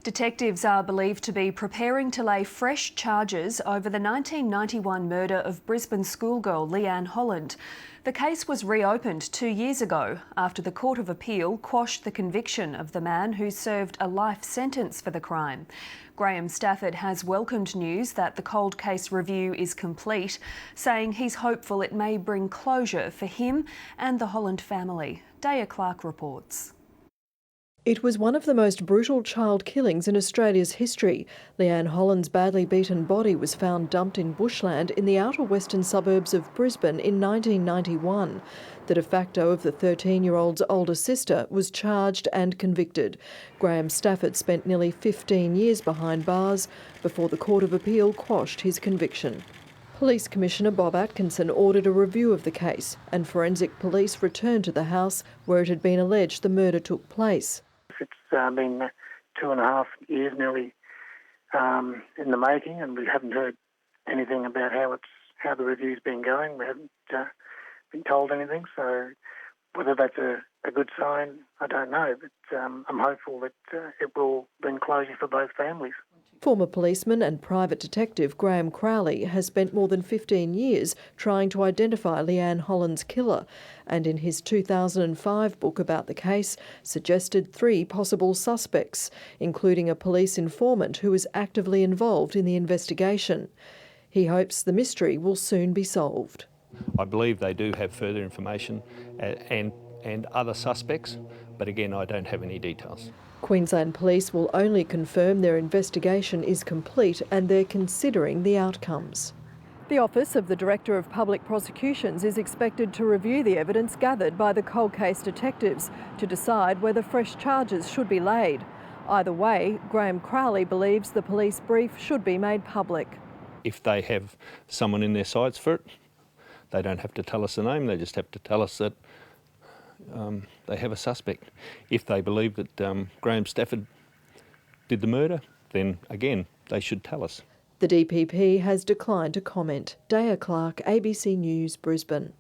Detectives are believed to be preparing to lay fresh charges over the 1991 murder of Brisbane schoolgirl Leanne Holland. The case was reopened 2 years ago after the Court of Appeal quashed the conviction of the man who served a life sentence for the crime. Graham Stafford has welcomed news that the cold case review is complete, saying he's hopeful it may bring closure for him and the Holland family. Daya Clark reports. It was one of the most brutal child killings in Australia's history. Leanne Holland's badly beaten body was found dumped in bushland in the outer western suburbs of Brisbane in 1991. The de facto of the 13-year-old's older sister was charged and convicted. Graham Stafford spent nearly 15 years behind bars before the Court of Appeal quashed his conviction. Police Commissioner Bob Atkinson ordered a review of the case, and forensic police returned to the house where it had been alleged the murder took place. It's been 2.5 years nearly in the making, and we haven't heard anything about how the review's been going. We haven't been told anything, so whether that's a good sign, I don't know. But I'm hopeful that it will bring closure for both families. Former policeman and private detective Graham Crowley has spent more than 15 years trying to identify Leanne Holland's killer, and in his 2005 book about the case suggested 3 possible suspects, including a police informant who was actively involved in the investigation. He hopes the mystery will soon be solved. I believe they do have further information and other suspects, but again, I don't have any details. Queensland Police will only confirm their investigation is complete and they're considering the outcomes. The Office of the Director of Public Prosecutions is expected to review the evidence gathered by the cold case detectives to decide whether fresh charges should be laid. Either way, Graham Crowley believes the police brief should be made public. If they have someone in their sights for it, they don't have to tell us the name, they just have to tell us that they have a suspect. If they believe that Graham Stafford did the murder, then again, they should tell us. The DPP has declined to comment. Daya Clark, ABC News, Brisbane.